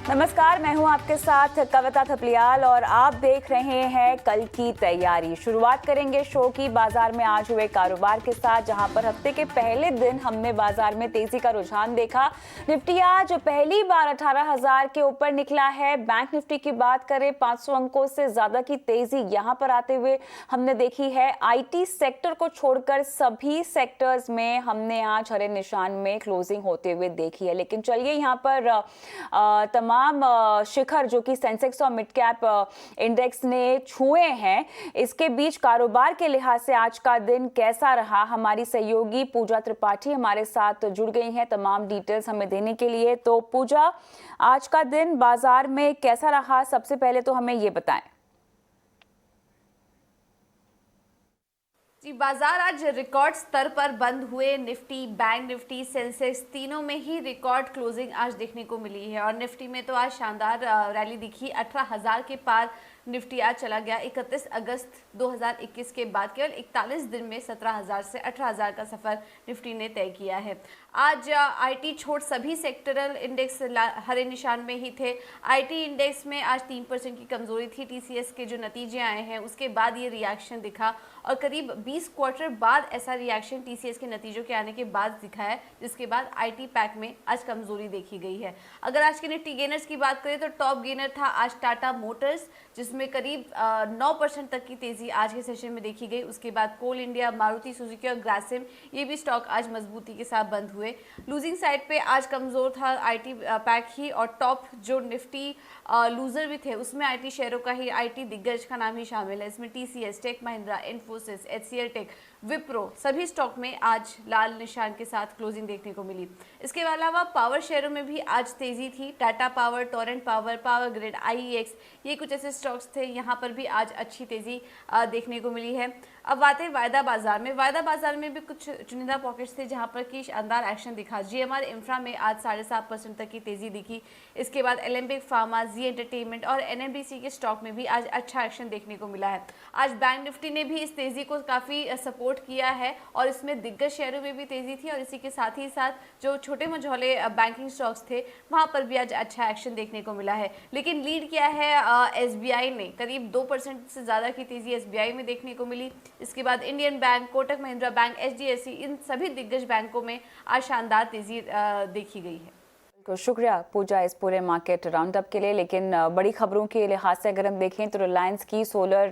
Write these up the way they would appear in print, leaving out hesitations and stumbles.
नमस्कार, मैं हूं आपके साथ कविता थपलियाल और आप देख रहे हैं कल की तैयारी। शुरुआत करेंगे शो की बाजार में आज हुए कारोबार के साथ, जहां पर हफ्ते के पहले दिन हमने बाजार में तेजी का रुझान देखा। निफ्टी आज पहली बार 18,000 के ऊपर निकला है। बैंक निफ्टी की बात करें, 500 अंकों से ज्यादा की तेजी यहां पर आते हुए हमने देखी है। आईटी सेक्टर को छोड़कर सभी सेक्टर्स में हमने आज हरे निशान में क्लोजिंग होते हुए देखी है। लेकिन चलिए यहां पर तमाम शिखर जो कि सेंसेक्स और मिड कैप इंडेक्स ने छुए हैं, इसके बीच कारोबार के लिहाज से आज का दिन कैसा रहा, हमारी सहयोगी पूजा त्रिपाठी हमारे साथ जुड़ गई हैं तमाम डिटेल्स हमें देने के लिए। तो पूजा, आज का दिन बाजार में कैसा रहा, सबसे पहले तो हमें ये बताएं। जी, बाजार आज रिकॉर्ड स्तर पर बंद हुए। निफ्टी, बैंक निफ्टी, सेंसेक्स तीनों में ही रिकॉर्ड क्लोजिंग आज देखने को मिली है। और निफ्टी में तो आज शानदार रैली दिखी। 18,000 के पार निफ्टी आज चला गया। 31 अगस्त 2021 के बाद केवल 41 दिन में 17,000 से 18,000 का सफर निफ्टी ने तय किया है। आज आईटी छोड़ सभी सेक्टरल इंडेक्स हरे निशान में ही थे। आईटी इंडेक्स में आज 3% की कमजोरी थी। टीसीएस के जो नतीजे आए हैं उसके बाद ये रिएक्शन दिखा और करीब 20 क्वार्टर बाद ऐसा रिएक्शन टीसीएस के नतीजों के आने के बाद दिखा है, जिसके बाद आईटी पैक में आज कमजोरी देखी गई है। अगर आज के निफ्टी गेनर्स की बात करें तो टॉप गेनर था आज टाटा मोटर्स, जिसमें करीब 9% तक की तेजी आज के सेशन में देखी गई। उसके बाद कोल इंडिया, मारुति सुजुकी और ग्रासिम, ये भी स्टॉक आज मजबूती के साथ बंद हुए। लूजिंग साइड पे आज कमजोर था आईटी पैक ही, और टॉप जो निफ्टी लूजर भी थे उसमें आईटी शेयरों का ही, आईटी दिग्गज का नाम ही शामिल है। इसमें TCS, Tech Mahindra, Infosys, HCL Tech, Wipro, सभी स्टॉक में आज लाल निशान के साथ क्लोजिंग देखने को मिली। इसके अलावा पावर शेयरों में भी आज तेजी थी। Tata power, Torrent power, power grid, IEX, ये कुछ ऐसे स्टॉक्स थे, यहाँ पर भी आज अच्छी तेजी देखने को मिली है। अब बात है वायदा बाजार में। वायदा बाजार में भी कुछ चुनिंदा पॉकेट्स थे जहाँ पर की शानदार एक्शन दिखा। जीएमआर इंफ्रा में आज 7.5% तक की तेजी दिखी। इसके बाद एलेंबिक फार्मा, जी एंटरटेनमेंट और एनएमडीसी के स्टॉक में भी आज अच्छा एक्शन देखने को मिला है। आज बैंक निफ्टी ने भी इस तेजी को काफी सपोर्ट किया है और इसमें दिग्गज शेयरों में भी तेजी थी, और इसी के साथ ही साथ जो छोटे मझौले बैंकिंग स्टॉक्स थे वहां पर भी आज अच्छा एक्शन देखने को मिला है। लेकिन लीड किया है एसबीआई ने, करीब 2% से ज्यादा की तेजी एसबीआई में देखने को मिली। इसके बाद Indian bank, Kotak Mahindra bank, HDFC, इन सभी दिग्गज बैंकों में आज शानदार तेजी देखी गई है। तो शुक्रिया पूजा इस पूरे मार्केट राउंड अप के लिए। लेकिन बड़ी खबरों के लिहाज से अगर हम देखें तो रिलायंस की सोलर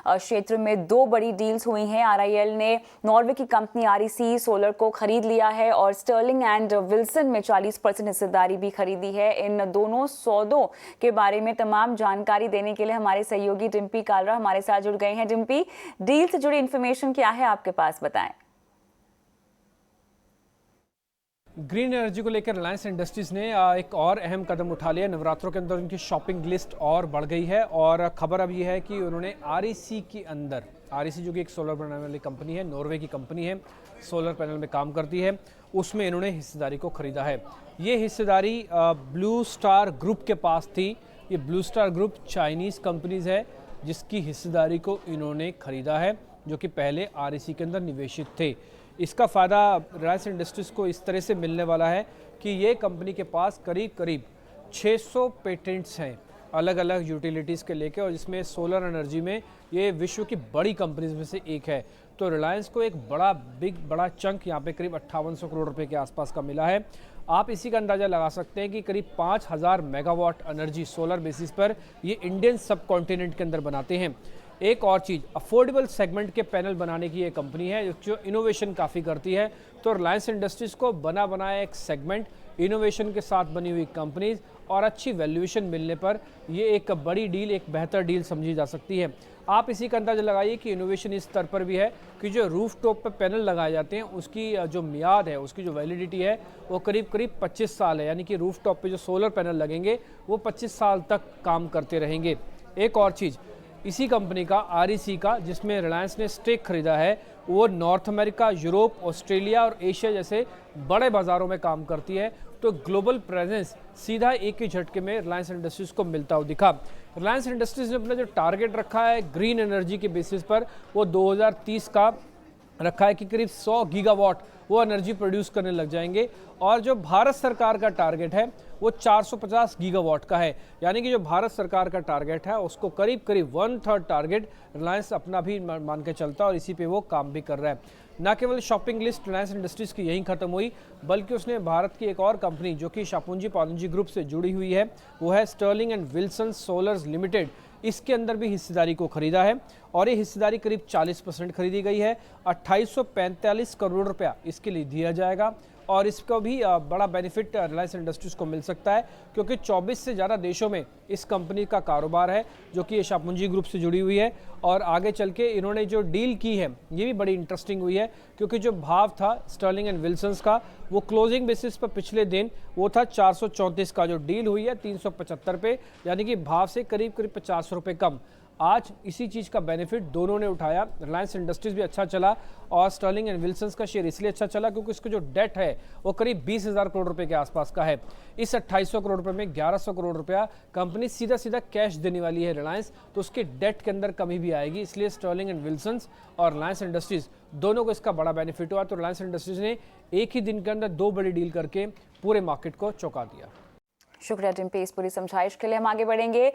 क्षेत्र में 2 बड़ी डील्स हुई हैं। आरआईएल ने नॉर्वे की कंपनी आरईसी सोलर को खरीद लिया है और स्टर्लिंग एंड विल्सन में 40% हिस्सेदारी भी खरीदी है। इन दोनों सौदों के बारे में तमाम जानकारी देने के लिए हमारे सहयोगी डिम्पी कालरा हमारे साथ जुड़ गए हैं। डिम्पी, डील से जुड़ी इन्फॉर्मेशन क्या है आपके पास, बताएं। ग्रीन एनर्जी को लेकर रिलायंस इंडस्ट्रीज ने एक और अहम कदम उठा लिया। नवरात्रों के अंदर उनकी शॉपिंग लिस्ट और बढ़ गई है और खबर अब यह है कि उन्होंने आरईसी के अंदर, आरईसी जो कि एक सोलर बनाने वाली कंपनी है, नॉर्वे की कंपनी है, सोलर पैनल में काम करती है, उसमें इन्होंने हिस्सेदारी को खरीदा है। ये हिस्सेदारी ब्लू स्टार ग्रुप के पास थी। ये blue star group Chinese companies है जिसकी हिस्सेदारी को इन्होंने खरीदा है, जो कि पहले आरईसी के अंदर निवेशित थे। इसका फ़ायदा रिलायंस इंडस्ट्रीज़ को इस तरह से मिलने वाला है कि ये कंपनी के पास करीब करीब 600 पेटेंट्स हैं अलग अलग यूटिलिटीज़ के लेके, और जिसमें सोलर एनर्जी में ये विश्व की बड़ी कंपनीज में से एक है। तो रिलायंस को एक बड़ा चंक यहाँ पे करीब 5800 करोड़ रुपए के आसपास का मिला है। आप इसी का अंदाज़ा लगा सकते हैं कि करीब 5000 मेगावाट एनर्जी सोलर बेसिस पर ये इंडियन सब कॉन्टिनेंट के अंदर बनाते हैं। एक और चीज़, अफोर्डेबल सेगमेंट के पैनल बनाने की ये कंपनी है जो इनोवेशन काफ़ी करती है। तो रिलायंस इंडस्ट्रीज़ को बना बनाया एक सेगमेंट, इनोवेशन के साथ बनी हुई कंपनीज और अच्छी वैल्यूएशन मिलने पर ये एक बड़ी डील, एक बेहतर डील समझी जा सकती है। आप इसी का अंदाज़ा लगाइए कि इनोवेशन इस स्तर पर भी है कि जो रूफ टॉप पर पैनल लगाए जाते हैं उसकी जो मियाद है, उसकी जो वैलिडिटी है वो करीब 25 साल है। यानी कि रूफ टॉप पर जो सोलर पैनल लगेंगे वो 25 साल तक काम करते रहेंगे। एक और चीज़, इसी कंपनी का आरईसी का, जिसमें रिलायंस ने स्टेक खरीदा है, वो नॉर्थ अमेरिका, यूरोप, ऑस्ट्रेलिया और एशिया जैसे बड़े बाज़ारों में काम करती है। तो ग्लोबल प्रेजेंस सीधा एक ही झटके में रिलायंस इंडस्ट्रीज़ को मिलता हुआ दिखा। रिलायंस इंडस्ट्रीज़ ने अपना जो टारगेट रखा है ग्रीन एनर्जी के बेसिस पर, वो 2030 का रखा है कि करीब 100 गीगावाट वो एनर्जी प्रोड्यूस करने लग जाएंगे। और जो भारत सरकार का टारगेट है वो 450 गीगावाट का है। यानी कि जो भारत सरकार का टारगेट है उसको करीब करीब 1/3 टारगेट रिलायंस अपना भी मान के चलता है और इसी पे वो काम भी कर रहा है। न केवल शॉपिंग लिस्ट रिलायंस इंडस्ट्रीज की यहीं खत्म हुई, बल्कि उसने भारत की एक और कंपनी जो कि शापूंजी पॉलिंजी ग्रुप से जुड़ी हुई है, वो है Sterling and Wilson solars limited, इसके अंदर भी हिस्सेदारी को खरीदा है और ये हिस्सेदारी करीब 40% खरीदी गई है। 2845 करोड़ रुपया इसके लिए दिया जाएगा और इसका भी बड़ा बेनिफिट रिलायंस इंडस्ट्रीज को मिल सकता है, क्योंकि 24 से ज़्यादा देशों में इस कंपनी का कारोबार है जो कि ये शापूंजी ग्रुप से जुड़ी हुई है। और आगे चल के इन्होंने जो डील की है ये भी बड़ी इंटरेस्टिंग हुई है, क्योंकि जो भाव था स्टर्लिंग एंड विल्सन्स का वो क्लोजिंग बेसिस पर पिछले दिन वो था 434 का, जो डील हुई है 375 पे, यानी कि भाव से करीब करीब 50 रुपये कम। आज इसी चीज़ का बेनिफिट दोनों ने उठाया। रिलायंस इंडस्ट्रीज भी अच्छा चला और स्टर्लिंग एंड विल्सन्स का शेयर इसलिए अच्छा चला क्योंकि इसका जो डेट है वो करीब 20,000 करोड़ रुपए के आसपास का है। इस 2800 करोड़ रुपए में 1100 करोड़ रुपया कंपनी सीधा सीधा कैश देने वाली है रिलायंस, तो उसके डेट के अंदर कमी भी आएगी। इसलिए स्टर्लिंग एंड विल्सन्स और रिलायंस इंडस्ट्रीज दोनों को इसका बड़ा बेनिफिट हुआ। तो रिलायंस इंडस्ट्रीज ने एक ही दिन के अंदर 2 बड़ी डील करके पूरे मार्केट को चौंका दिया। शुक्रिया टिम्पी इस पूरी समझाइश के लिए। हम आगे बढ़ेंगे।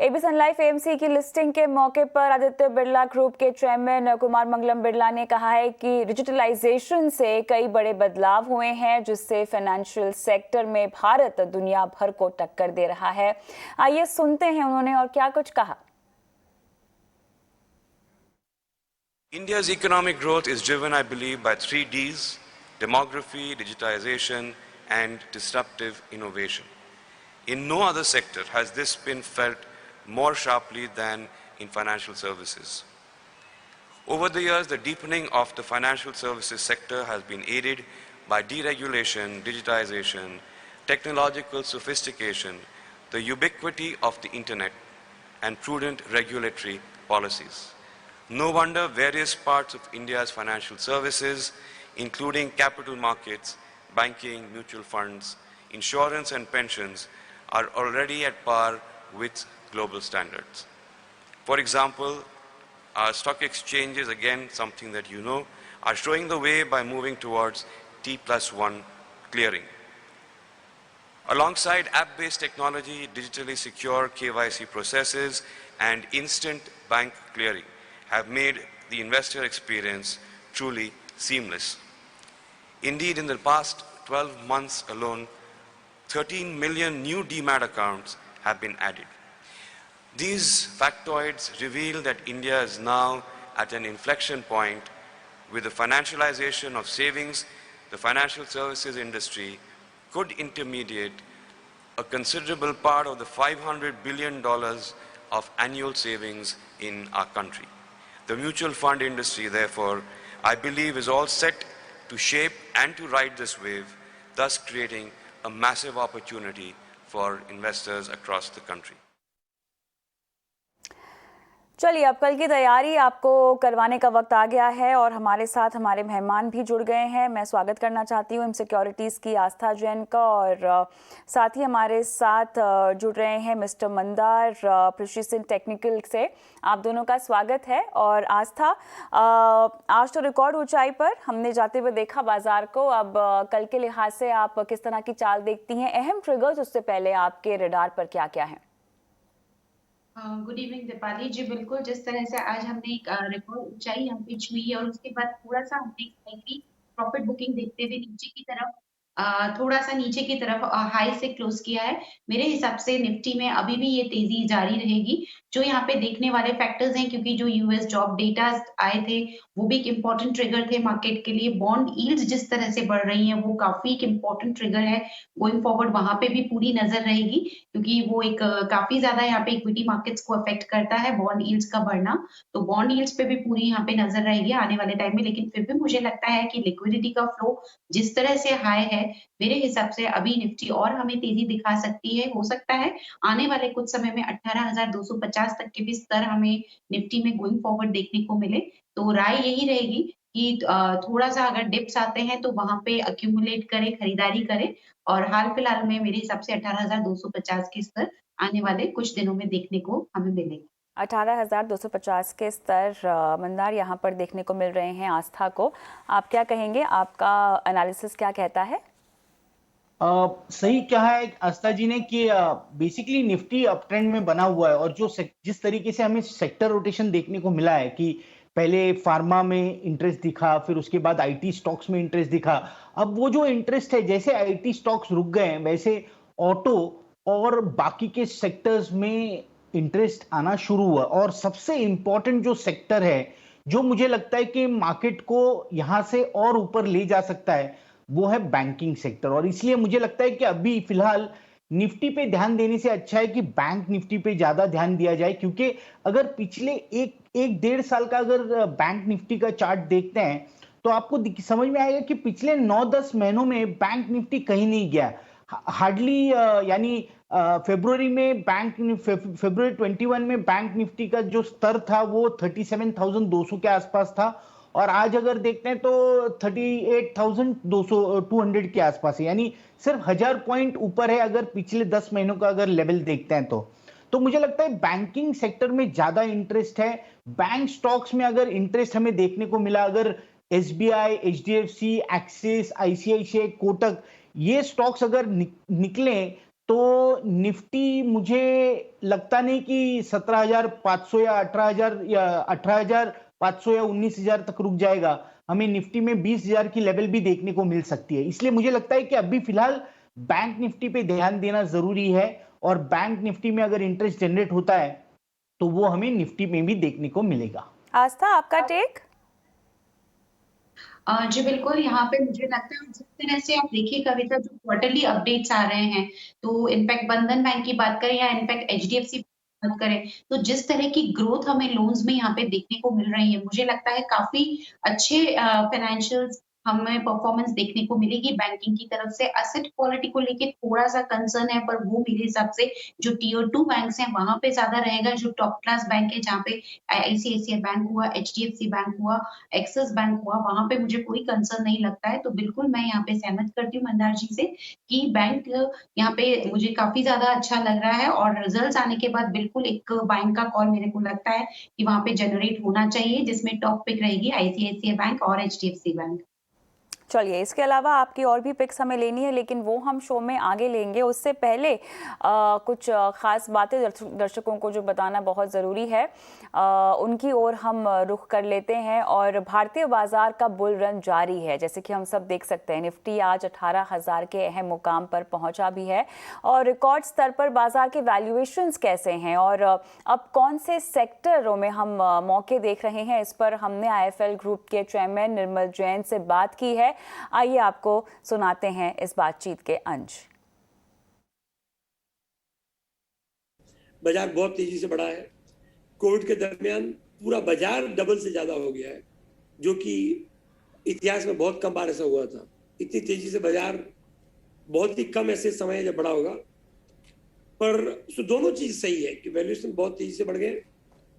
एबी सनलाइफ एएमसी की लिस्टिंग के मौके पर आदित्य बिरला ग्रुप के चेयरमैन कुमार मंगलम बिरला ने कहा है कि डिजिटलाइजेशन से कई बड़े बदलाव हुए हैं, जिससे फाइनेंशियल सेक्टर में भारत दुनिया भर को टक्कर दे रहा है। आइए सुनते हैं उन्होंने और क्या कुछ कहा। India's economic growth is driven, I believe, by 3 Ds: demography, digitization, and disruptive innovation. In no other sector has this been felt more sharply than in financial services. Over the years, the deepening of the financial services sector has been aided by deregulation, digitization, technological sophistication, the ubiquity of the internet, and prudent regulatory policies. No wonder various parts of India's financial services, including capital markets, banking, mutual funds, insurance and pensions, are already at par with global standards. For example, our stock exchanges, again something that you know, are showing the way by moving towards T+1 clearing. Alongside app-based technology, digitally secure KYC processes and instant bank clearing have made the investor experience truly seamless. Indeed, in the past 12 months alone, 13 million new demat accounts have been added. These factoids reveal that India is now at an inflection point. With the financialization of savings, the financial services industry could intermediate a considerable part of the $500 billion of annual savings in our country. The mutual fund industry, therefore, I believe is all set to shape and to ride this wave, thus creating a massive opportunity for investors across the country. चलिए अब कल की तैयारी आपको करवाने का वक्त आ गया है और हमारे साथ हमारे मेहमान भी जुड़ गए हैं। मैं स्वागत करना चाहती हूँ सिक्योरिटीज़ की आस्था जैन का और साथ ही हमारे साथ जुड़ रहे हैं मिस्टर मंदार प्रिसिशन टेक्निकल से। आप दोनों का स्वागत है। और आस्था, आज तो रिकॉर्ड ऊंचाई पर हमने जाते हुए देखा बाजार को, अब कल के लिहाज से आप किस तरह की चाल देखती हैं? अहम ट्रिगर्स उससे पहले आपके रडार पर क्या क्या हैं? गुड इवनिंग दीपाली जी। बिल्कुल, जिस तरह से आज हमने एक रिकॉर्ड ऊंचाई यहाँ पे छुई है और उसके बाद थोड़ा सा हमने स्लाइटली प्रॉफिट बुकिंग देखते हुए नीचे की तरफ थोड़ा सा नीचे की तरफ हाई से क्लोज किया है। मेरे हिसाब से निफ्टी में अभी भी ये तेजी जारी रहेगी। जो यहाँ पे देखने वाले फैक्टर्स हैं, क्योंकि जो यूएस जॉब डेटा आए थे वो भी एक इम्पोर्टेंट ट्रिगर थे मार्केट के लिए। बॉन्ड यील्ड्स जिस तरह से बढ़ रही हैं वो काफी एक इम्पोर्टेंट ट्रिगर है। गोइंग फॉरवर्ड वहां पे भी पूरी नजर रहेगी, क्योंकि वो एक काफी ज्यादा यहाँ पे इक्विटी मार्केट्स को अफेक्ट करता है बॉन्ड यील्ड्स का बढ़ना। तो बॉन्ड यील्ड्स पे भी पूरी यहाँ पे नजर रहेगी आने वाले टाइम में। लेकिन फिर भी मुझे लगता है कि लिक्विडिटी का फ्लो जिस तरह से हाई है, मेरे हिसाब से अभी निफ्टी और हमें तेजी दिखा सकती है। हो सकता है आने वाले कुछ समय में 18,250 तक के भी स्तर हमें निफ्टी में गोइंग फॉरवर्ड देखने को मिले। तो राय यही रहेगी कि थोड़ा सा अगर डिप्स आते हैं तो वहां पे अक्यूमुलेट करें, खरीदारी करें। और हाल फिलहाल में मेरे हिसाब से 18,250 के स्तर आने वाले कुछ दिनों में देखने को हमें मिलेंगे। 18,250 के स्तर मंदार यहाँ पर देखने को मिल रहे हैं आस्था को। आप क्या कहेंगे? आपका एनालिसिस क्या कहता है? सही कहा है आस्था जी ने कि बेसिकली निफ्टी अप ट्रेंड में बना हुआ है, और जो जिस तरीके से हमें सेक्टर रोटेशन देखने को मिला है कि पहले फार्मा में इंटरेस्ट दिखा, फिर उसके बाद आईटी स्टॉक्स में इंटरेस्ट दिखा, अब वो जो इंटरेस्ट है, जैसे आईटी स्टॉक्स रुक गए हैं वैसे ऑटो और बाकी के सेक्टर्स में इंटरेस्ट आना शुरू हुआ। और सबसे इंपॉर्टेंट जो सेक्टर है, जो मुझे लगता है कि मार्केट को यहां से और ऊपर ले जा सकता है, वो है बैंकिंग सेक्टर। और इसलिए मुझे लगता है कि अभी फिलहाल निफ्टी पे ध्यान देने से अच्छा है कि बैंक निफ्टी पे ज्यादा ध्यान दिया जाए, क्योंकि अगर पिछले एक डेढ़ साल का अगर बैंक निफ्टी का चार्ट देखते हैं तो आपको समझ में आएगा कि पिछले 9-10 महीनों में बैंक निफ्टी कहीं नहीं गया हार्डली। यानी फरवरी 21 में बैंक निफ्टी का जो स्तर था वो 37,200 के आसपास था, और आज अगर देखते हैं तो 38,200 के आसपास है, यानी सिर्फ 1000 पॉइंट ऊपर है अगर पिछले 10 महीनों का अगर लेवल देखते हैं तो मुझे लगता है बैंकिंग सेक्टर में ज्यादा इंटरेस्ट है। बैंक स्टॉक्स में अगर इंटरेस्ट हमें देखने को मिला, अगर SBI, HDFC, axis, ICICI, Kotak, ये स्टॉक्स अगर निकले तो निफ्टी मुझे लगता नहीं कि 17,500 या 18,500 या 19,000 तक रुक जाएगा। हमें निफ्टी में 20,000 की लेवल भी देखने को मिल सकती है। इसलिए मुझे लगता है कि अभी फिलहाल बैंक निफ्टी पे ध्यान देना जरूरी है, और बैंक निफ्टी में अगर इंटरेस्ट जनरेट होता है तो वो हमें निफ्टी में भी देखने को मिलेगा। आस्था, आपका टेक? जी बिल्कुल, यहाँ पे मुझे लगता है जिस तरह से आप देखिए कविता, जो क्वार्टरली अपडेट्स आ रहे हैं, तो इनफैक्ट बंधन बैंक की बात करें या इनफैक्ट एचडीएफसी बात करें, तो जिस तरह की ग्रोथ हमें लोन्स में यहाँ पे देखने को मिल रही है, मुझे लगता है काफी अच्छे फाइनेंशियल्स हमें परफॉर्मेंस देखने को मिलेगी बैंकिंग की तरफ से। एसेट क्वालिटी को लेके थोड़ा सा कंसर्न है, पर वो मेरे हिसाब से जो टियर 2 बैंक्स हैं वहां पे ज्यादा रहेगा। जो टॉप क्लास बैंक है, जहाँ पे आईसीआईसीआई बैंक हुआ, एचडीएफसी बैंक हुआ, एक्सिस बैंक हुआ, वहां पे मुझे कोई कंसर्न नहीं लगता है। तो बिल्कुल मैं यहाँ पे सहमत करती हूँ मंदार जी से कि बैंक यहाँ पे मुझे काफी ज्यादा अच्छा लग रहा है, और रिजल्ट्स आने के बाद बिल्कुल एक बाइंग का कॉल मेरे को लगता है कि वहां पे जनरेट होना चाहिए, जिसमें टॉप पिक रहेगी आईसीआईसीआई बैंक और एचडीएफसी बैंक। चलिए, इसके अलावा आपकी और भी पिक्स हमें लेनी है, लेकिन वो हम शो में आगे लेंगे। उससे पहले कुछ ख़ास बातें दर्शकों को जो बताना बहुत ज़रूरी है, उनकी ओर हम रुख कर लेते हैं। और भारतीय बाजार का बुल रन जारी है, जैसे कि हम सब देख सकते हैं। निफ्टी आज 18,000 के अहम मुकाम पर पहुंचा भी है, और रिकॉर्ड स्तर पर बाजार के वैल्यूएशंस कैसे हैं और अब कौन से सेक्टरों में हम मौके देख रहे हैं, इस पर हमने आईएफएल ग्रुप के चेयरमैन निर्मल जैन से बात की है। आइए आपको सुनाते हैं इस बातचीत के अंश। बाजार बहुत तेजी से बढ़ा है। कोविड के दरमियान पूरा बाजार डबल से ज्यादा हो गया है, जो कि इतिहास में बहुत कम बार ऐसा हुआ था। इतनी तेजी से बाजार बहुत ही कम ऐसे समय है जब बढ़ा होगा। पर दोनों चीज सही है कि वैल्यूएशन बहुत तेजी से बढ़ गए,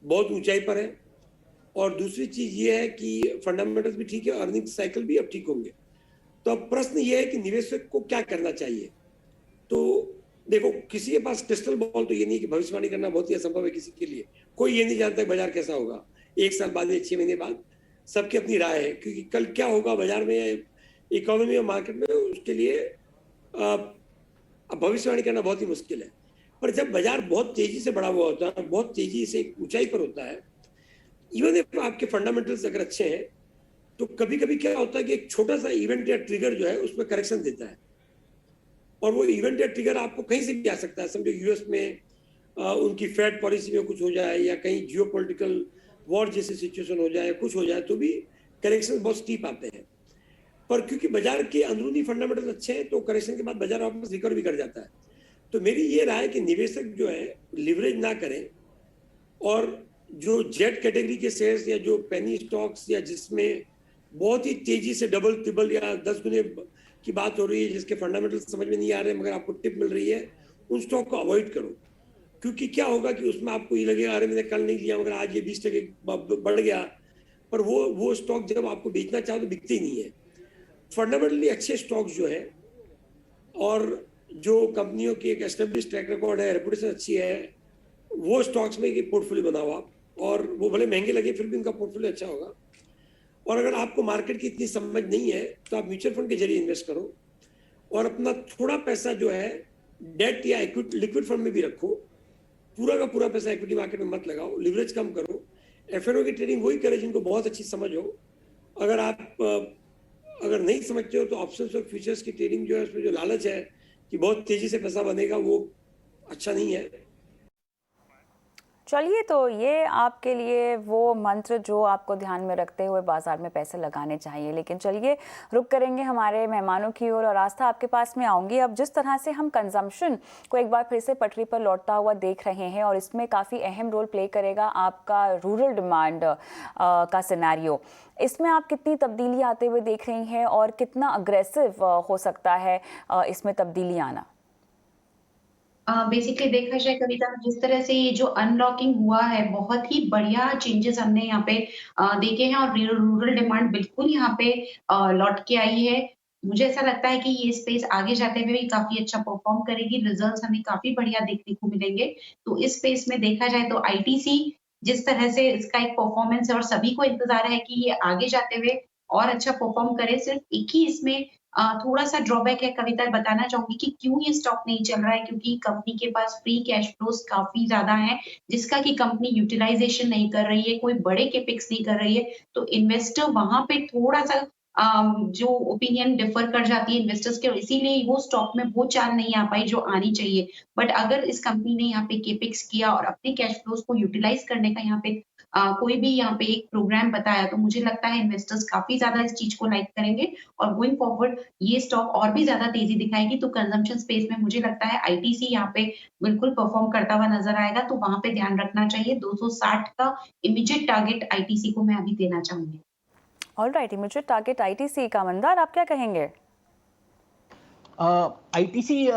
बहुत ऊंचाई पर है, और दूसरी चीज ये है कि फंडामेंटल्स भी ठीक है, अर्निंग साइकिल भी अब ठीक होंगे। तो अब प्रश्न ये है कि निवेशक को क्या करना चाहिए। तो देखो, किसी के पास क्रिस्टल बॉल तो ये नहीं कि भविष्यवाणी करना बहुत ही असंभव है किसी के लिए। कोई ये नहीं जानता बाजार कैसा होगा 1 साल बाद या 6 महीने बाद। सबकी अपनी राय है, क्योंकि कल क्या होगा बाजार में, इकोनॉमी और मार्केट में, उसके लिए भविष्यवाणी करना बहुत ही मुश्किल है। पर जब बाजार बहुत तेजी से बढ़ा हुआ होता है, बहुत तेजी से एक ऊंचाई पर होता है, इवन इफ आपके फंडामेंटल्स अगर अच्छे हैं, तो कभी कभी क्या होता है कि एक छोटा सा इवेंट या ट्रिगर जो है उसमें करेक्शन देता है, और वो इवेंट या ट्रिगर आपको कहीं से भी आ सकता है। समझो यूएस में उनकी फेड पॉलिसी में कुछ हो जाए, या कहीं जियोपॉलिटिकल वॉर जैसी सिचुएशन हो जाए, कुछ हो जाए, तो भी करेक्शन बहुत स्टीप आते हैं। पर क्योंकि बाजार के अंदरूनी फंडामेंटल अच्छे हैं, तो करेक्शन के बाद बाजार वापस रिकवर भी कर जाता है। तो मेरी ये राय है कि निवेशक जो है लिवरेज ना करें, और जो जेट कैटेगरी के शेयर्स या जो पेनी स्टॉक्स या जिसमें बहुत ही तेजी से डबल ट्रिपल या 10 गुने की बात हो रही है, जिसके फंडामेंटल समझ में नहीं आ रहे मगर आपको टिप मिल रही है, उन स्टॉक को अवॉइड करो। क्योंकि क्या होगा कि उसमें आपको ये लगेगा अरे मैंने कल नहीं लिया मगर आज ये 20% बढ़ गया, पर वो स्टॉक जब आपको बेचना चाहो तो बिकते ही नहीं है। फंडामेंटली अच्छे स्टॉक्स जो है, और जो कंपनियों की एक एस्टेब्लिश ट्रैक रिकॉर्ड है, रेपुटेशन अच्छी है, वो स्टॉक्स में पोर्टफोलियो बनाओ आप, और वो भले महंगे लगे फिर भी उनका पोर्टफोलियो अच्छा होगा। और अगर आपको मार्केट की इतनी समझ नहीं है तो आप म्यूचुअल फंड के जरिए इन्वेस्ट करो। और अपना थोड़ा पैसा जो है डेट या लिक्विड फंड में भी रखो, पूरा का पूरा पैसा इक्विटी मार्केट में मत लगाओ, लिवरेज कम करो। एफएनओ की ट्रेडिंग वही करे जिनको बहुत अच्छी समझ हो। अगर आप अगर नहीं समझते हो तो ऑप्शंस और फ्यूचर्स की ट्रेडिंग जो है उसमें जो लालच है कि बहुत तेजी से पैसा बनेगा, वो अच्छा नहीं है। चलिए, तो ये आपके लिए वो मंत्र जो आपको ध्यान में रखते हुए बाजार में पैसे लगाने चाहिए। लेकिन चलिए, रुक करेंगे हमारे मेहमानों की ओर और आस्था आपके पास में आऊंगी। अब जिस तरह से हम कंजम्पशन को एक बार फिर से पटरी पर लौटता हुआ देख रहे हैं और इसमें काफ़ी अहम रोल प्ले करेगा आपका रूरल डिमांड का सिनेरियो, इसमें आप कितनी तब्दीली आते हुए देख रही हैं और कितना अग्रेसिव हो सकता है इसमें तब्दीली आना? बेसिकली देखा जाए कविता, जिस तरह से ये जो अनलॉकिंग हुआ है, बहुत ही बढ़िया चेंजेस हमने यहाँ पे देखे हैं और रूरल डिमांड बिल्कुल यहाँ पे लौट के आई है। मुझे ऐसा लगता है कि ये स्पेस आगे जाते हुए भी काफी अच्छा परफॉर्म करेगी, रिजल्ट्स हमें काफी बढ़िया देखने को मिलेंगे। तो इस स्पेस में देखा जाए तो आईटीसी जिस तरह से इसका एक परफॉर्मेंस है और सभी को इंतजार है कि ये आगे जाते हुए और अच्छा परफॉर्म करे। सिर्फ एक ही इसमें थोड़ा-सा ड्रॉबैक है कविता, बताना चाहूँगी कि क्यों ये स्टॉक नहीं चल रहा है, क्योंकि कंपनी के पास फ्री कैश फ्लोज़ काफ़ी ज़्यादा हैं, जिसका कि कंपनी यूटिलाइज़ेशन नहीं कर रही है, कोई बड़े कैपेक्स नहीं कर रही है। तो इन्वेस्टर वहाँ पे थोड़ा-सा जो ओपिनियन डिफर कर जाती है इन्वेस्टर्स के, इसीलिए वो स्टॉक में वो चाल नहीं आ पाई जो आनी चाहिए। बट अगर इस कंपनी ने यहाँ पे कैपेक्स किया और अपने कैश फ्लोज़ को यूटिलाइज़ करने का यहाँ पे कोई भी यहाँ पे एक प्रोग्राम बताया, तो मुझे लगता है इन्वेस्टर्स काफ़ी ज़्यादा इस चीज़ को लाइक करेंगे और गोइंग फॉरवर्ड ये स्टॉक और भी ज़्यादा तेज़ी दिखाएगी। तो कंजम्पशन स्पेस में मुझे लगता है आईटीसी यहाँ पे बिल्कुल परफ़ॉर्म करता हुआ नज़र आएगा, तो वहाँ पे ध्यान रखना चाहिए। 260 का इमीडिएट टारगेट आईटीसी को मैं अभी देना चाहूँगी। ऑलराइट, इमीडिएट टारगेट आईटीसी का। मंदार, आप क्या कहेंगे? आईटीसी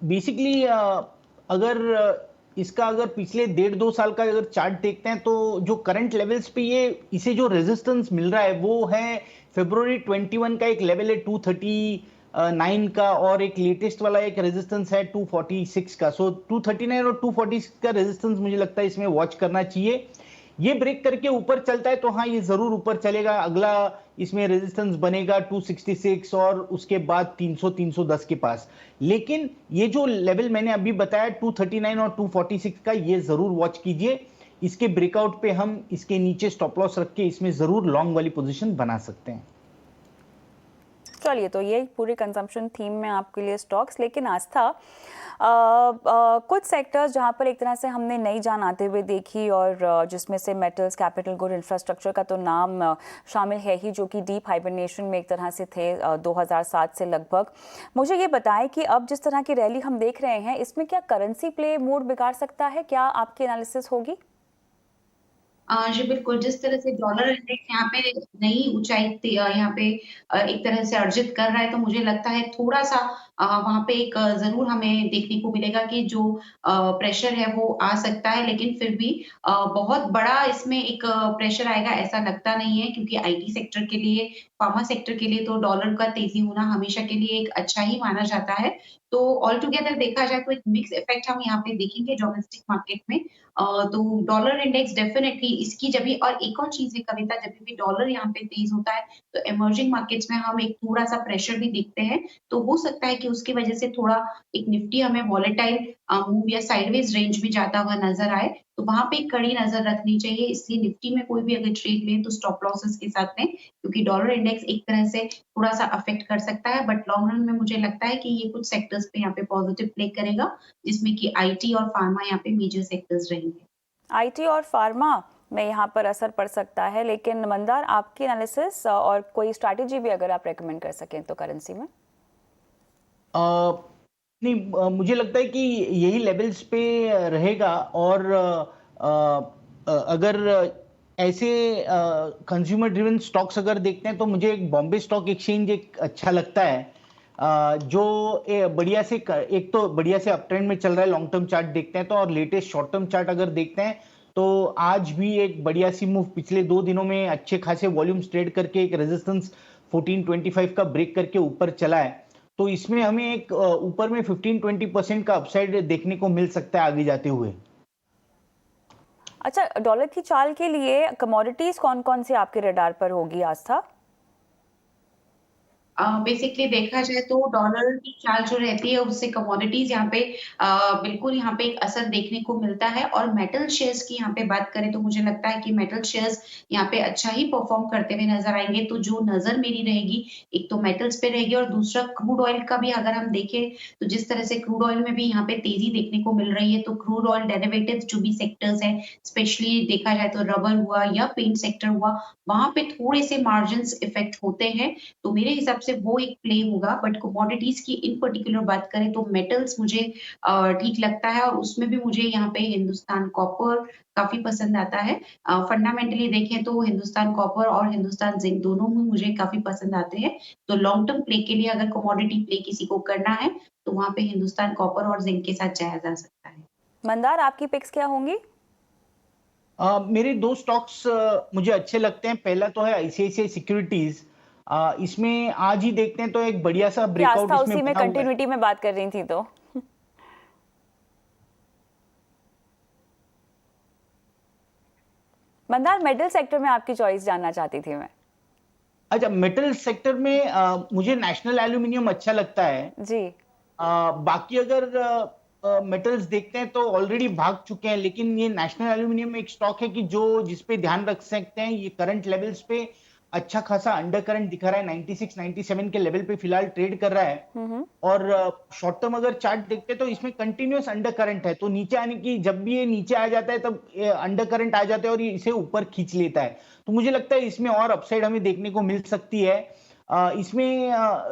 बेसिकली अगर इसका अगर पिछले 1.5-2 साल का अगर चार्ट देखते हैं तो जो करंट लेवल्स पे ये इसे जो रेजिस्टेंस मिल रहा है वो है फरवरी 21 का एक लेवल है 239 का, और एक लेटेस्ट वाला एक रेजिस्टेंस है 246 का। सो 239 और 246 का रेजिस्टेंस मुझे लगता है इसमें वॉच करना चाहिए। ये ब्रेक करके ऊपर चलता है तो हाँ, ये जरूर ऊपर चलेगा। अगला इसमें रेजिस्टेंस बनेगा 266 और उसके बाद 300-310 के पास। लेकिन ये जो लेवल मैंने अभी बताया 239 और 246 का, ये जरूर वॉच कीजिए। इसके ब्रेकआउट पे हम इसके नीचे स्टॉप लॉस रख के इसमें जरूर लॉन्ग वाली पोजीशन बना सकते हैं। चलिए, तो ये पूरी कंजम्पशन थीम में आपके लिए स्टॉक्स। लेकिन आस्था, कुछ सेक्टर्स जहां पर एक तरह से हमने नई जान आते हुए देखी और जिसमें से मेटल्स, कैपिटल गुड, इंफ्रास्ट्रक्चर का तो नाम शामिल है ही, जो कि डीप हाइबरनेशन में एक तरह से थे 2007 से लगभग। मुझे ये बताएं कि अब जिस तरह की रैली हम देख रहे हैं, इसमें क्या करेंसी प्ले मूड बिगाड़ सकता है? क्या आपकी एनालिसिस होगी? जी बिल्कुल, जिस तरह से डॉलर इंडेक्स यहाँ पे नई ऊंचाई यहाँ पे एक तरह से अर्जित कर रहा है, तो मुझे लगता है थोड़ा-सा वहाँ पे एक ज़रूर हमें देखने को मिलेगा कि जो प्रेशर है वो आ सकता है, लेकिन फिर भी बहुत बड़ा इसमें एक प्रेशर आएगा ऐसा लगता नहीं है, क्योंकि आईटी सेक्टर के लिए, फार्मा सेक्टर के लिए तो डॉलर का तेज़ी होना हमेशा के लिए एक अच्छा ही माना जाता है। तो ऑल टुगेदर देखा जाए तो एक मिक्स इफेक्ट हम यहाँ पे देखेंगे डोमेस्टिक मार्केट में। तो डॉलर इंडेक्स डेफिनेटली इसकी जब भी, और एक और चीज़ है कविता, जब भी डॉलर यहाँ पे तेज होता है तो इमर्जिंग मार्केट्स में हम एक थोड़ा-सा प्रेशर भी देखते हैं। तो हो सकता है कि उसकी वजह से थोड़ा एक निफ्टी हमें वॉलेटाइल मूव या साइडवेज रेंज में जाता हुआ नज़र आए, तो वहाँ पे एक कड़ी नज़र रखनी चाहिए। इसलिए निफ्टी में कोई भी अगर ट्रेड लें तो स्टॉप लॉसेस के साथ लें, क्योंकि डॉलर इंडेक्स एक तरह से थोड़ा-सा अफेक्ट कर सकता है। बट लॉन्ग रन में मुझे लगता है कि ये कुछ सेक्टर्स पे यहाँ पे पॉजिटिव प्ले करेगा, जिसमें कि आईटी और फार्मा यहाँ पे मेजर सेक्टर्स रहेंगे। आईटी और फार्मा में यहाँ पर असर पड़ सकता है। लेकिन मंदार, आपकी एनालिसिस और कोई स्ट्रैटेजी भी अगर आप रेकमेंड कर सकें तो करेंसी में? नहीं, मुझे लगता है कि यही लेवल्स पे रहेगा, और अगर ऐसे कंज्यूमर ड्रिवन स्टॉक्स अगर देखते हैं तो मुझे एक बॉम्बे स्टॉक एक्सचेंज एक अच्छा लगता है, जो बढ़िया से एक तो बढ़िया से अप ट्रेंड में चल रहा है। लॉन्ग टर्म चार्ट देखते हैं तो, और लेटेस्ट शॉर्ट टर्म चार्ट अगर देखते हैं तो आज भी एक बढ़िया सी मूव, पिछले 2 दिनों में अच्छे खासे वॉल्यूम्स ट्रेड करके एक रेजिस्टेंस 1425 का ब्रेक करके ऊपर चला है। तो इसमें हमें एक ऊपर में 15-20% का अपसाइड देखने को मिल सकता है आगे जाते हुए। अच्छा, डॉलर की चाल के लिए कमोडिटीज कौन कौन सी आपके रडार पर होगी आस्था? बेसिकली देखा जाए तो डॉलर की चाल जो रहती है उससे कमोडिटीज यहाँ पे बिल्कुल यहाँ पे एक असर देखने को मिलता है और मेटल शेयर्स की यहाँ पे बात करें तो मुझे लगता है कि मेटल शेयर्स यहाँ पे अच्छा ही परफॉर्म करते हुए नजर आएंगे। तो जो नजर मेरी रहेगी एक तो मेटल्स पे रहेगी और दूसरा क्रूड ऑयल का भी अगर हम देखें तो जिस तरह से क्रूड ऑयल में भी यहाँ पे तेजी देखने को मिल रही है तो क्रूड ऑयल डेरिवेटिव्स जो भी सेक्टर्स है स्पेशली देखा जाए तो रबर हुआ या पेंट सेक्टर हुआ वहां पे थोड़े से मार्जिन इफेक्ट होते हैं। तो मेरे हिसाब से वो एक प्ले होगा। बट कमोडिटीज की इन पर्टिकुलर बात करें तो मेटल्स मुझे ठीक लगता है और उसमें भी मुझे यहाँ पे हिंदुस्तान कॉपर काफी पसंद आता है। फंडामेंटली देखें तो हिंदुस्तान कॉपर और हिंदुस्तान जिंक दोनों में मुझे काफी पसंद आते हैं। तो लॉन्ग टर्म प्ले के लिए अगर कमोडिटी प्ले किसी को करना है तो वहां पे हिंदुस्तान कॉपर और जिंक के साथ जाया जा सकता है। मंदार, आपकी पिक्स क्या होंगी? मेरे दो स्टॉक्स मुझे अच्छे लगते हैं। पहला तो है आईसीआईसीआई सिक्योरिटीज। इसमें आज ही देखते हैं तो एक बढ़िया सा ब्रेकआउट आस्था इसमें उसी में बना हुआ है। कंटिन्यूटी में बात कर रही थी तो मंदार, मेटल सेक्टर में आपकी चॉइस जानना चाहती थी मैं। अच्छा, मेटल सेक्टर में मुझे नेशनल एल्यूमिनियम अच्छा लगता है जी। बाकी अगर मेटल्स देखते हैं तो ऑलरेडी भाग चुके हैं, लेकिन ये नेशनल एल्यूमिनियम एक स्टॉक है कि जो जिसपे ध्यान रख सकते हैं। ये करंट लेवल्स पे अच्छा खासा अंडर करंट दिखा रहा है, 96 97 के लेवल पे फिलहाल ट्रेड कर रहा है। और शॉर्ट टर्म अगर चार्ट देखते हैं तो इसमें कंटिन्यूअस अंडर करंट है। तो नीचे आने की, जब भी ये नीचे आ जाता है तब अंडर करंट आ जाता है और ये इसे ऊपर खींच लेता है। तो मुझे लगता है इसमें और अपसाइड हमें देखने को मिल सकती है। इसमें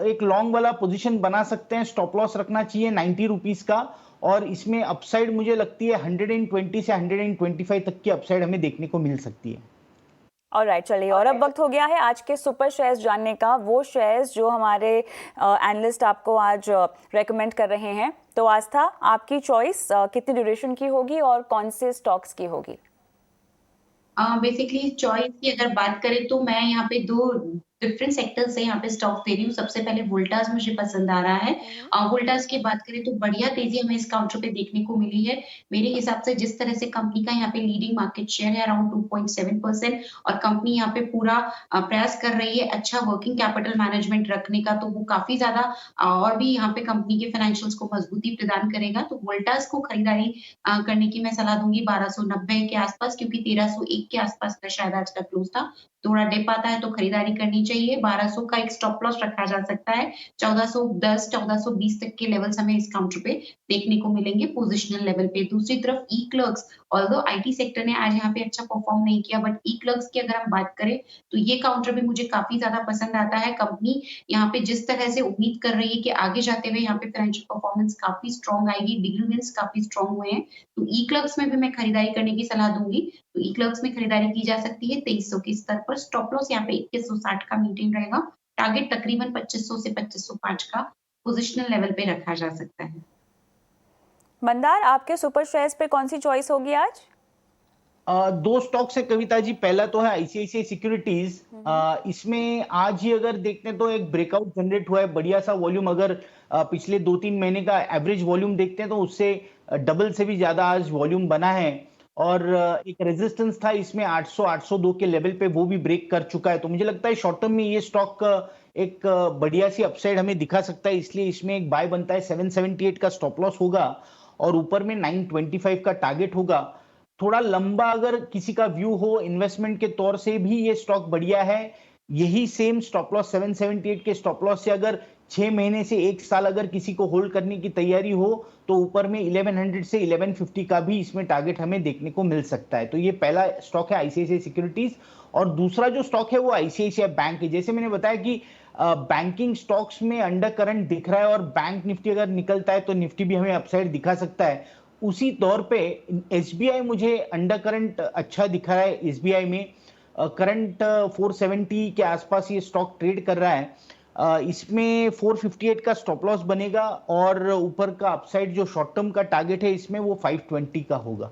एक लॉन्ग वाला पोजीशन बना सकते हैं। स्टॉप लॉस रखना चाहिए 90 रुपीस का। और इसमें अपसाइड मुझे लगती है 120 से 125 तक की अपसाइड हमें देखने को मिल सकती है। ऑलराइट, चलिए, और अब वक्त हो गया है आज के सुपर शेयर्स जानने का, वो शेयर्स जो हमारे एनालिस्ट आपको आज रेकमेंड कर रहे हैं। तो आस्था, आपकी चॉइस कितनी ड्यूरेशन की होगी और कौन से स्टॉक्स की होगी? बेसिकली चॉइस की अगर बात करें तो मैं यहाँ पे दो डिफरेंट सेक्टर से यहाँ पे स्टॉक दे रही हूँ। सबसे पहले वोल्टास मुझे पसंद आ रहा है। वोल्टास की बात करें तो बढ़िया तेजी हमें इस काउंटर पे देखने को मिली है। मेरे हिसाब से जिस तरह से कंपनी का यहाँ पे लीडिंग मार्केट शेयर है अराउंड 2.7% और कंपनी यहाँ पे पूरा प्रयास कर रही है अच्छा वर्किंग कैपिटल मैनेजमेंट रखने का, तो वो काफी ज्यादा और भी यहाँ पे कंपनी के फाइनेंशियल्स को मजबूती प्रदान करेगा। तो वोल्टास को खरीदारी करने की मैं सलाह दूंगी 1290 के आसपास, क्योंकि 1301 के आसपास का शायद आज का क्लोज था। थोड़ा डिप आता है तो खरीदारी करनी चाहिए। 1200 का एक स्टॉप लॉस रखा जा सकता है। 1410 1420 तक के लेवल्स हमें इस काउंटर पे देखने को मिलेंगे पोजिशनल लेवल पे। दूसरी तरफ ई क्लर्क्स, ऑल्दो आईटी सेक्टर ने आज यहाँ पे अच्छा परफॉर्म नहीं किया, बट ई क्लर्क्स की अगर हम बात करें तो ये काउंटर भी मुझे काफी ज्यादा पसंद आता है। कंपनी यहाँ पे जिस तरह से उम्मीद कर रही है कि आगे जाते हुए यहाँ पे फाइनेंशियल परफॉर्मेंस काफी स्ट्रॉन्ग आएगी, डिविडेंड्स काफी स्ट्रॉन्ग हुए हैं, तो ई क्लर्क्स में भी मैं खरीदारी करने की सलाह दूंगी। तो ई क्लर्क्स में खरीदारी की जा सकती है 2300 के स्तर पर। स्टॉप लॉस यहाँ पे 2160 का मेंटेन रहेगा। टारगेट तकरीबन 2500 से 2505 का पोजिशनल लेवल पे रखा जा सकता है। मंदार, आपके सुपर शेयर्स पे कौन सी चॉइस होगी आज? दो स्टॉक्स है कविता जी। पहला तो है आईसीआईसीआई सिक्योरिटीज। इसमें आज ही अगर देखते हैं तो एक ब्रेकआउट जनरेट हुआ है, बढ़िया सा वॉल्यूम। अगर पिछले 2-3 महीने का एवरेज वॉल्यूम देखते हैं तो उससे डबल से भी ज्यादा आज वॉल्यूम बना है। और एक रेजिस्टेंस था इसमें 800-802 के लेवल पे, वो भी ब्रेक कर चुका है। तो मुझे लगता है शॉर्ट टर्म में ये स्टॉक एक बढ़िया सी अपसाइड हमें दिखा सकता है, इसलिए इसमें एक बाय बनता है। 778 का स्टॉप लॉस होगा और ऊपर में 925 का टारगेट होगा। थोड़ा लंबा अगर किसी का व्यू हो इन्वेस्टमेंट के तौर से भी ये स्टॉक बढ़िया है। यही सेम स्टॉप लॉस 778 के स्टॉप लॉस से अगर 6 महीने से 1 साल अगर किसी को होल्ड करने की तैयारी हो तो ऊपर में 1100 से 1150 का भी इसमें टारगेट हमें देखने को मिल सकता है। तो ये पहला स्टॉक है आईसीआईसीआई सिक्योरिटीज। और दूसरा जो स्टॉक है वो आईसीआईसीआई बैंक है। जैसे मैंने बताया कि बैंकिंग स्टॉक्स में अंडर करंट दिख रहा है और बैंक निफ्टी अगर निकलता है तो निफ्टी भी हमें अपसाइड दिखा सकता है। उसी तौर पे एसबीआई मुझे अंडर करंट अच्छा दिख रहा है। एसबीआई में करंट 470 के आसपास ये स्टॉक ट्रेड कर रहा है। इसमें 458 का स्टॉप लॉस बनेगा और ऊपर का अपसाइड जो शॉर्ट टर्म का टारगेट है इसमें वो 520 का होगा।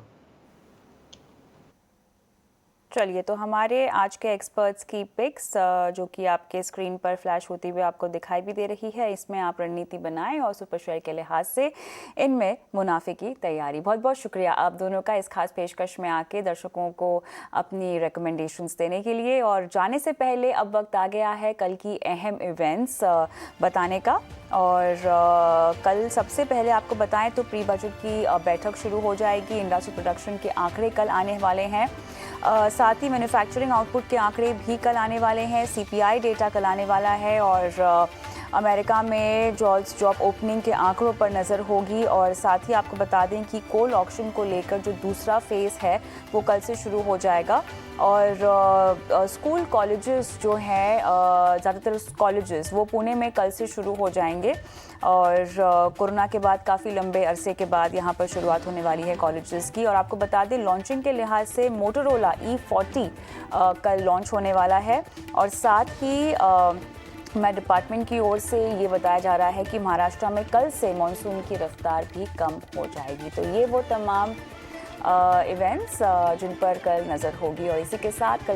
चलिए, तो हमारे आज के एक्सपर्ट्स की पिक्स जो कि आपके स्क्रीन पर फ्लैश होती हुई आपको दिखाई भी दे रही है, इसमें आप रणनीति बनाएं और सुपर शेयर के लिहाज से इनमें मुनाफे की तैयारी। बहुत बहुत शुक्रिया आप दोनों का इस खास पेशकश में आके दर्शकों को अपनी रिकमेंडेशंस देने के लिए। और जाने से पहले अब वक्त आ गया है कल की अहम इवेंट्स बताने का। और कल सबसे पहले आपको बताएं तो प्री बजट की बैठक शुरू हो जाएगी। इंडस्ट्री प्रोडक्शन के आंकड़े कल आने वाले हैं, साथ ही मैन्युफैक्चरिंग आउटपुट के आंकड़े भी कल आने वाले हैं, सीपीआई डेटा कल आने वाला है और अमेरिका में जॉब ओपनिंग के आंकड़ों पर नज़र होगी। और साथ ही आपको बता दें कि कोल ऑक्शन को लेकर जो दूसरा फेज़ है वो कल से शुरू हो जाएगा। और स्कूल कॉलेजेस जो हैं, ज़्यादातर कॉलेजेस वो पुणे में कल से शुरू हो जाएंगे। और कोरोना के बाद काफ़ी लंबे अरसे के बाद यहाँ पर शुरुआत होने वाली है कॉलेजेस की। और आपको बता दें लॉन्चिंग के लिहाज से मोटोरोला E40 कल लॉन्च होने वाला है। और साथ ही मैं डिपार्टमेंट की ओर से ये बताया जा रहा है कि महाराष्ट्र में कल से मानसून की रफ्तार भी कम हो जाएगी। तो ये वो तमाम इवेंट्स जिन पर कल नज़र होगी। और इसी के साथ कल